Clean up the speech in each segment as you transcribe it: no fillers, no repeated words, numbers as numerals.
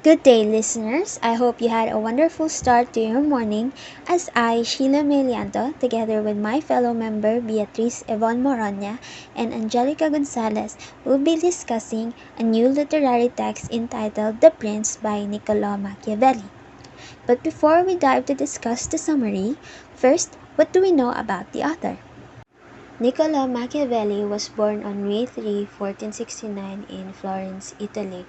Good day, listeners. I hope you had a wonderful start to your morning as I, Sheila Melianto, together with my fellow member Beatriz Evon Moronia and Angelica Gonzalez, will be discussing a new literary text entitled The Prince by Niccolo Machiavelli. But before we dive to discuss the summary, first, what do we know about the author? Niccolo Machiavelli was born on May 3, 1469 in Florence, Italy.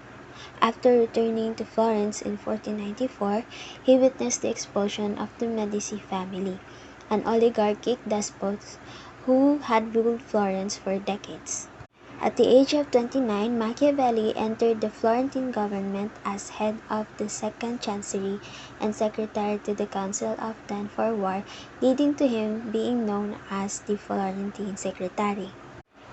After returning to Florence in 1494, he witnessed the expulsion of the Medici family, an oligarchic despot who had ruled Florence for decades. At the age of 29, Machiavelli entered the Florentine government as head of the Second Chancery and secretary to the Council of Ten for War, leading to him being known as the Florentine Secretary.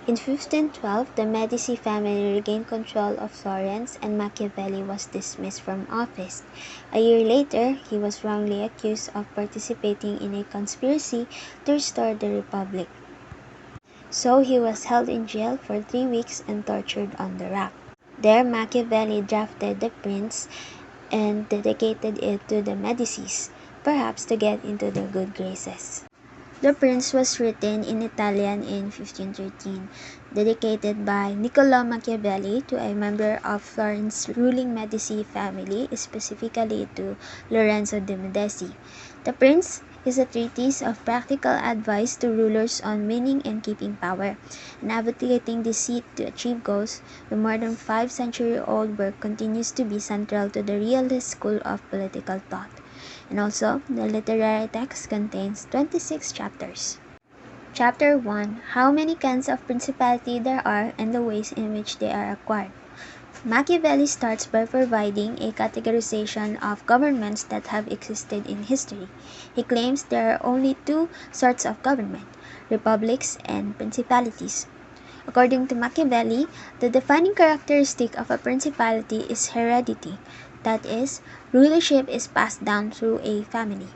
In 1512, the Medici family regained control of Florence and Machiavelli was dismissed from office. A year later, he was wrongly accused of participating in a conspiracy to restore the Republic. So he was held in jail for 3 weeks and tortured on the rack. There, Machiavelli drafted The Prince and dedicated it to the Medicis, perhaps to get into their good graces. The Prince was written in Italian in 1513, dedicated by Niccolò Machiavelli to a member of Florence's ruling Medici family, specifically to Lorenzo de' Medici. The Prince is a treatise of practical advice to rulers on winning and keeping power, navigating deceit to achieve goals. The more than 5-century-old work continues to be central to the realist school of political thought. And also, the literary text contains 26 chapters. Chapter 1: How many kinds of principality there are and the ways in which they are acquired. Machiavelli starts by providing a categorization of governments that have existed in history. He claims there are only two sorts of government: republics and principalities. According to Machiavelli, the defining characteristic of a principality is heredity, that is, rulership is passed down through a family.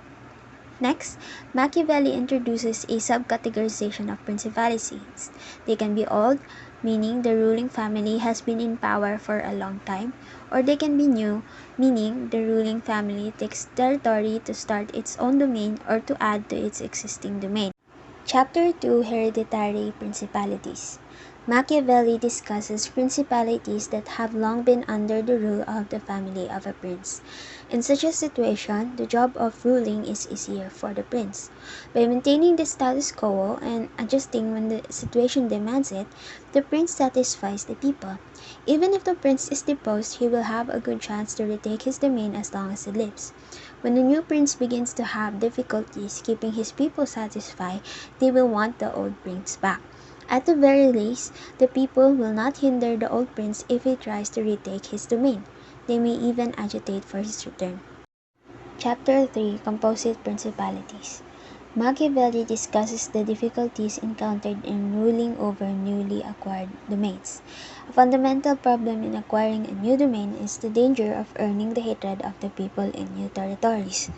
Next, Machiavelli introduces a subcategorization of principalities. They can be old, meaning the ruling family has been in power for a long time, or they can be new, meaning the ruling family takes territory to start its own domain or to add to its existing domain. Chapter 2: Hereditary Principalities. Machiavelli discusses principalities that have long been under the rule of the family of a prince. In such a situation, the job of ruling is easier for the prince. By maintaining the status quo and adjusting when the situation demands it, the prince satisfies the people. Even if the prince is deposed, he will have a good chance to retake his domain as long as he lives. When the new prince begins to have difficulties keeping his people satisfied, they will want the old prince back. At the very least, the people will not hinder the old prince if he tries to retake his domain. They may even agitate for his return. Chapter 3: Composite Principalities. Machiavelli discusses the difficulties encountered in ruling over newly acquired domains. A fundamental problem in acquiring a new domain is the danger of earning the hatred of the people in new territories.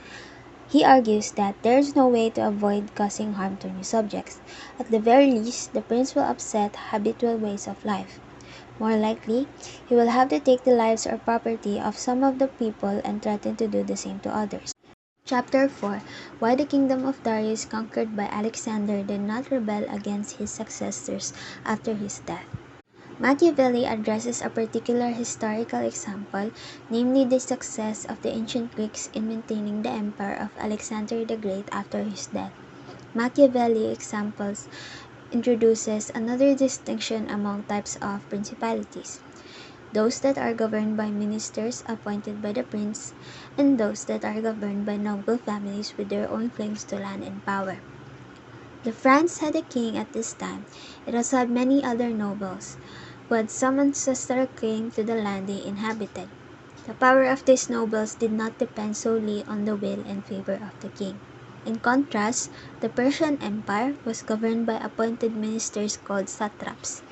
He argues that there is no way to avoid causing harm to new subjects. At the very least, the prince will upset habitual ways of life. More likely, he will have to take the lives or property of some of the people and threaten to do the same to others. Chapter 4: Why the kingdom of Darius conquered by Alexander did not rebel against his successors after his death. Machiavelli addresses a particular historical example, namely the success of the ancient Greeks in maintaining the empire of Alexander the Great after his death. Machiavelli examples introduces another distinction among types of principalities: those that are governed by ministers appointed by the prince, and those that are governed by noble families with their own claims to land and power. The France had a king at this time. It also had many other nobles, who had some ancestral claim to the land they inhabited. The power of these nobles did not depend solely on the will and favor of the king. In contrast, the Persian Empire was governed by appointed ministers called satraps.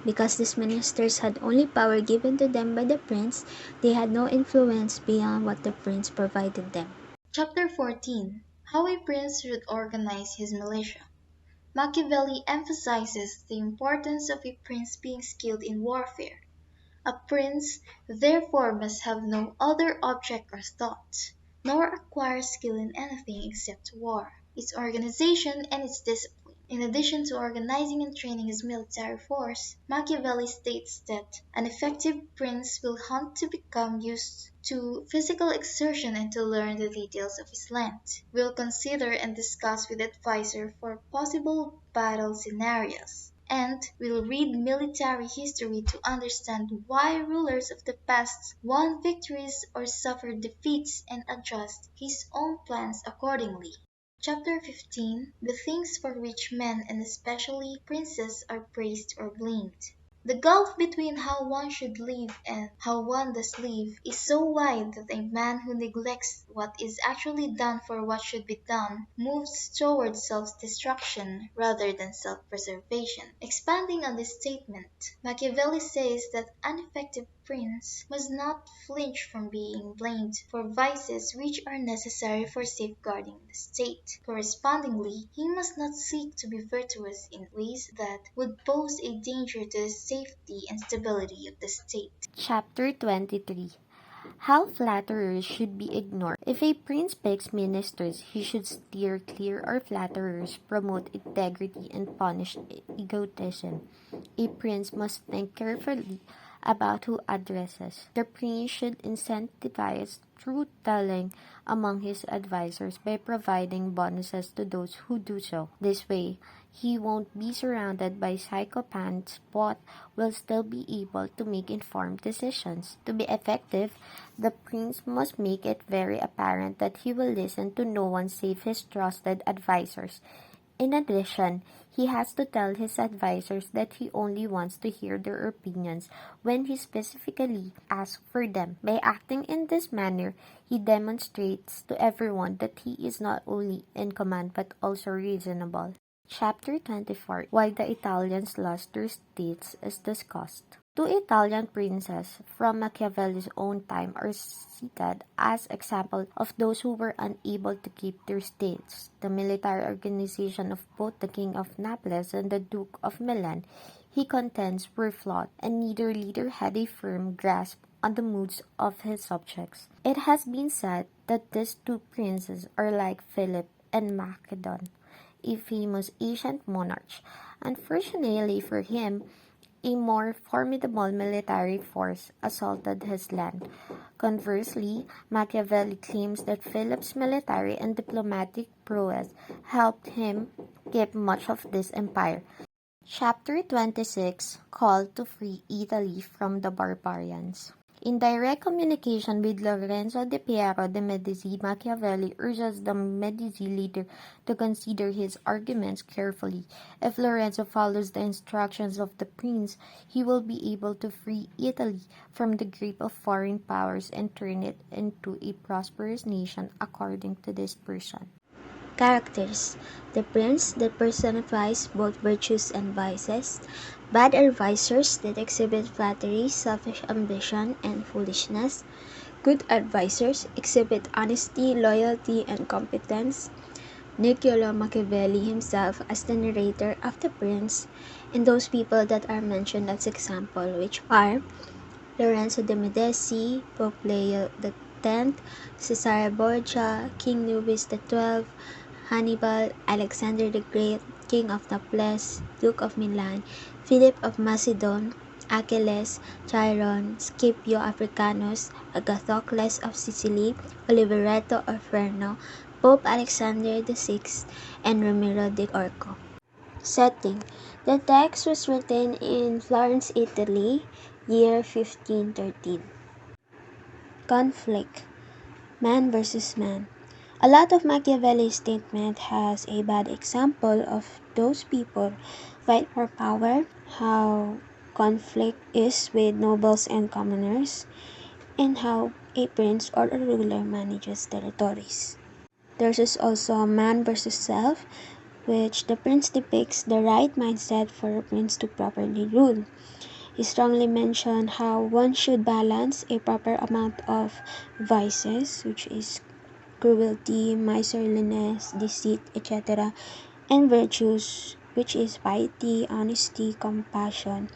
Because these ministers had only power given to them by the prince, they had no influence beyond what the prince provided them. Chapter 14: How a Prince Should Organize His Militia. Machiavelli emphasizes the importance of a prince being skilled in warfare. A prince therefore must have no other object or thought, nor acquire skill in anything except war, its organization, and its discipline. In addition to organizing and training his military force, Machiavelli states that an effective prince will hunt to become used to physical exertion and to learn the details of his land, will consider and discuss with advisor for possible battle scenarios, and will read military history to understand why rulers of the past won victories or suffered defeats and adjust his own plans accordingly. Chapter 15: The Things for which Men and especially Princes are praised or blamed. The gulf between how one should live and how one does live is so wide that a man who neglects what is actually done for what should be done moves toward self-destruction rather than self-preservation. Expanding on this statement, Machiavelli says that an effective prince must not flinch from being blamed for vices which are necessary for safeguarding the state. Correspondingly, he must not seek to be virtuous in ways that would pose a danger to the safety and stability of the state. Chapter 23. How flatterers should be ignored. If a prince picks ministers, he should steer clear of flatterers, promote integrity, and punish egotism. A prince must think carefully about who addresses. The prince should incentivize truth-telling among his advisors by providing bonuses to those who do so. This way, he won't be surrounded by psychopaths but will still be able to make informed decisions. To be effective, the prince must make it very apparent that he will listen to no one save his trusted advisors. In addition, he has to tell his advisors that he only wants to hear their opinions when he specifically asks for them. By acting in this manner, he demonstrates to everyone that he is not only in command but also reasonable. Chapter 24. Why the Italians lost their states is discussed. Two Italian princes from Machiavelli's own time are cited as examples of those who were unable to keep their states. The military organization of both the King of Naples and the Duke of Milan, he contends, were flawed, and neither leader had a firm grasp on the moods of his subjects. It has been said that these two princes are like Philip and Macedon, a famous ancient monarch. Unfortunately for him, a more formidable military force assaulted his land. Conversely, Machiavelli claims that Philip's military and diplomatic prowess helped him keep much of this empire. Chapter 26. Call to free Italy from the barbarians. In direct communication with Lorenzo di Piero de' Medici, Machiavelli urges the Medici leader to consider his arguments carefully. If Lorenzo follows the instructions of the prince, he will be able to free Italy from the grip of foreign powers and turn it into a prosperous nation according to this person. Characters: the prince that personifies both virtues and vices, bad advisors that exhibit flattery, selfish ambition, and foolishness, good advisors exhibit honesty, loyalty, and competence, Niccolo Machiavelli himself as the narrator of the prince, and those people that are mentioned as example, which are Lorenzo de' Medici, Pope Leo X, Cesare Borgia, King Louis XII, Hannibal, Alexander the Great, King of Naples, Duke of Milan, Philip of Macedon, Achilles, Chiron, Scipio Africanus, Agathocles of Sicily, Oliveretto of Ferno, Pope Alexander VI, and Ramiro de Orco. Setting: the text was written in Florence, Italy, year 1513. Conflict: man versus man. A lot of Machiavelli's statement has a bad example of those people fight for power, how conflict is with nobles and commoners, and how a prince or a ruler manages territories. There's also man versus self, which the prince depicts the right mindset for a prince to properly rule. He strongly mentioned how one should balance a proper amount of vices, which is cruelty, miserliness, deceit, etc., and virtues, which is piety, honesty, compassion,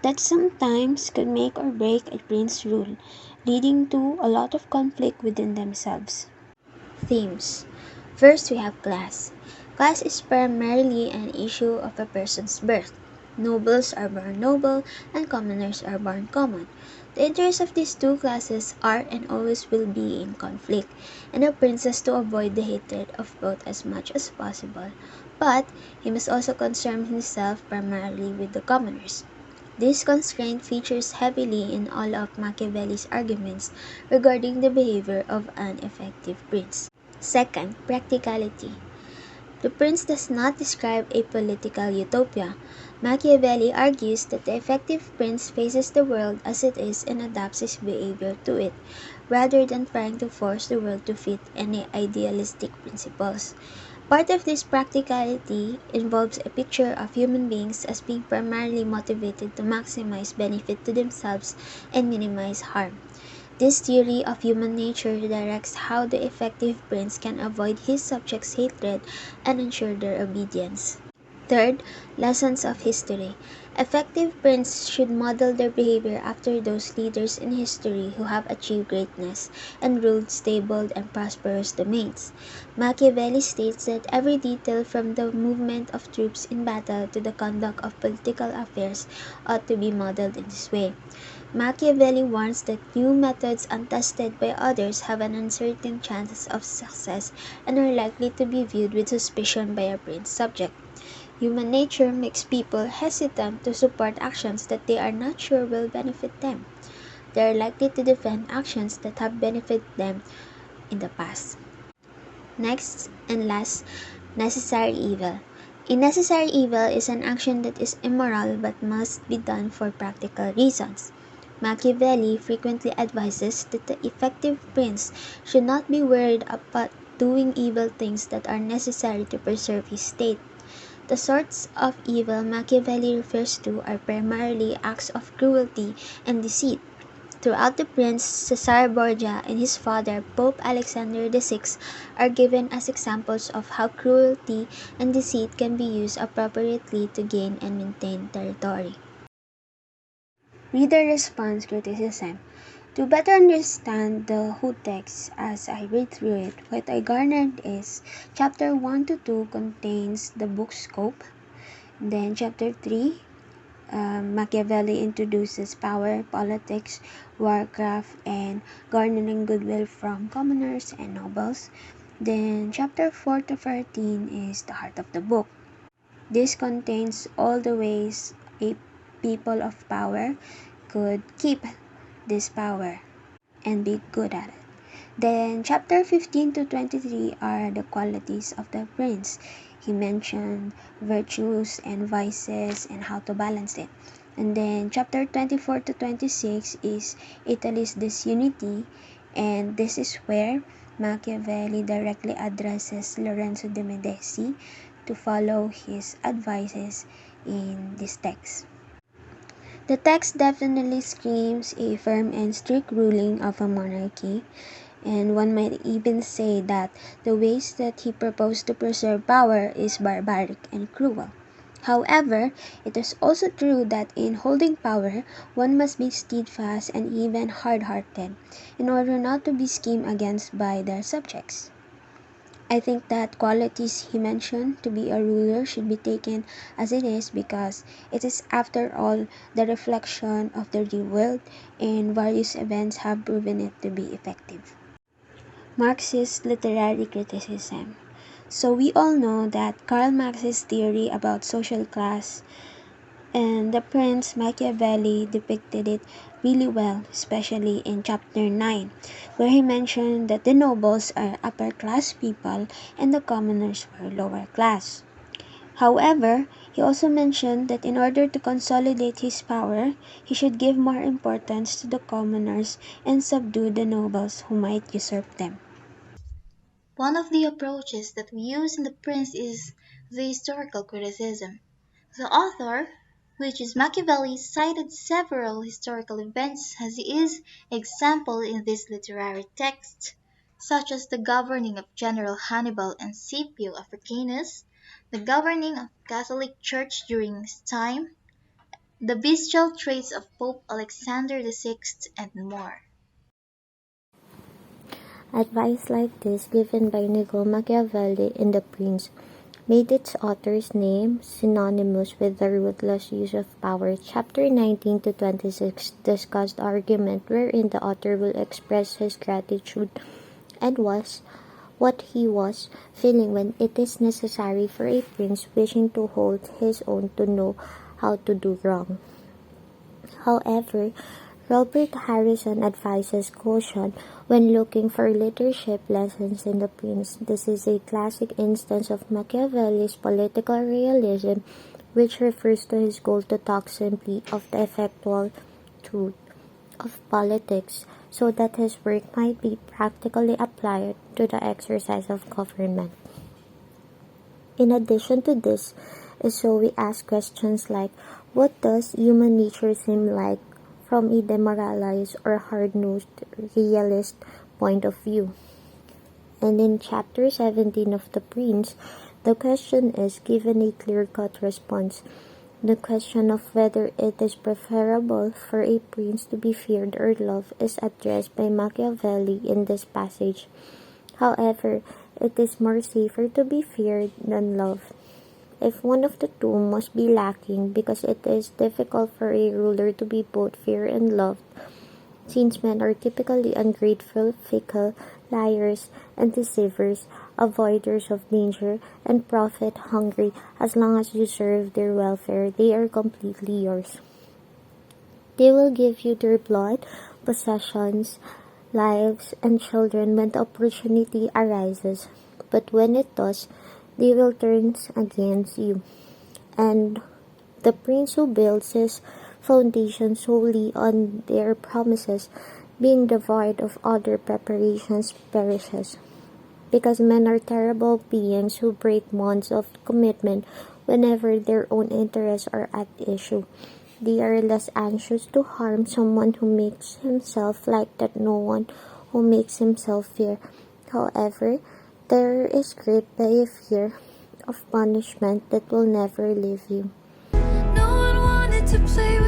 that sometimes could make or break a prince's rule, leading to a lot of conflict within themselves. Themes. First, we have class. Class is primarily an issue of a person's birth. Nobles are born noble, and commoners are born common. The interests of these two classes are and always will be in conflict, and a prince has to avoid the hatred of both as much as possible. But he must also concern himself primarily with the commoners. This constraint features heavily in all of Machiavelli's arguments regarding the behavior of an effective prince. Second, practicality. The prince does not describe a political utopia. Machiavelli argues that the effective prince faces the world as it is and adapts his behavior to it, rather than trying to force the world to fit any idealistic principles. Part of this practicality involves a picture of human beings as being primarily motivated to maximize benefit to themselves and minimize harm. This theory of human nature directs how the effective prince can avoid his subjects' hatred and ensure their obedience. Third, lessons of history. Effective princes should model their behavior after those leaders in history who have achieved greatness and ruled stable and prosperous domains. Machiavelli states that every detail from the movement of troops in battle to the conduct of political affairs ought to be modeled in this way. Machiavelli warns that new methods untested by others have an uncertain chance of success and are likely to be viewed with suspicion by a prince subject. Human nature makes people hesitant to support actions that they are not sure will benefit them. They are likely to defend actions that have benefited them in the past. Next and last, necessary evil. A necessary evil is an action that is immoral but must be done for practical reasons. Machiavelli frequently advises that the effective prince should not be worried about doing evil things that are necessary to preserve his state. The sorts of evil Machiavelli refers to are primarily acts of cruelty and deceit. Throughout the prince, Cesare Borgia and his father, Pope Alexander VI, are given as examples of how cruelty and deceit can be used appropriately to gain and maintain territory. Reader response criticism. To better understand the whole text as I read through it, what I garnered is chapter 1 to 2 contains the book scope. Then chapter 3, Machiavelli introduces power, politics, warcraft, and garnering goodwill from commoners and nobles. Then chapter 4 to 13 is the heart of the book. This contains all the ways a people of power could keep this power and be good at it. Then chapter 15 to 23 are the qualities of the prince. He mentioned virtues and vices and how to balance it. And then chapter 24 to 26 is Italy's disunity, and this is where Machiavelli directly addresses Lorenzo de Medici to follow his advices in this text. The text definitely screams a firm and strict ruling of a monarchy, and one might even say that the ways that he proposed to preserve power is barbaric and cruel. However, it is also true that in holding power, one must be steadfast and even hard-hearted in order not to be schemed against by their subjects. I think that qualities he mentioned to be a ruler should be taken as it is because it is after all the reflection of the real world and various events have proven it to be effective. Marxist literary criticism. So we all know that Karl Marx's theory about social class and the Prince Machiavelli depicted it really well, especially in chapter 9, where he mentioned that the nobles are upper class people and the commoners were lower class. However, he also mentioned that in order to consolidate his power, he should give more importance to the commoners and subdue the nobles who might usurp them. One of the approaches that we use in The Prince is the historical criticism. The author, which is Machiavelli, cited several historical events as his example in this literary text, such as the governing of General Hannibal and Scipio Africanus, the governing of Catholic Church during his time, the bestial traits of Pope Alexander VI, and more. Advice like this given by Niccolo Machiavelli in The Prince made its author's name synonymous with the ruthless use of power. Chapter 19 to 26 discussed the argument wherein the author will express his gratitude and what he was feeling when it is necessary for a prince wishing to hold his own to know how to do wrong. However, Robert Harrison advises caution when looking for leadership lessons in The Prince. This is a classic instance of Machiavelli's political realism, which refers to his goal to talk simply of the effectual truth of politics, so that his work might be practically applied to the exercise of government. In addition to this, so we ask questions like, what does human nature seem like from a demoralized or hard-nosed realist point of view? And in chapter 17 of The Prince, the question is given a clear-cut response. The question of whether it is preferable for a prince to be feared or loved is addressed by Machiavelli in this passage. However, it is more safer to be feared than loved. If one of the two must be lacking, because it is difficult for a ruler to be both feared and loved, since men are typically ungrateful, fickle, liars, and deceivers, avoiders of danger, and profit-hungry. As long as you serve their welfare, they are completely yours. They will give you their blood, possessions, lives, and children when the opportunity arises. But when it does, they will turn against you. And the prince who builds his foundation solely on their promises, being devoid of other preparations, perishes. Because men are terrible beings who break bonds of commitment whenever their own interests are at issue. They are less anxious to harm someone who makes himself like that no one who makes himself fear. However, terror is created by a fear of punishment that will never leave you. No one wanted to play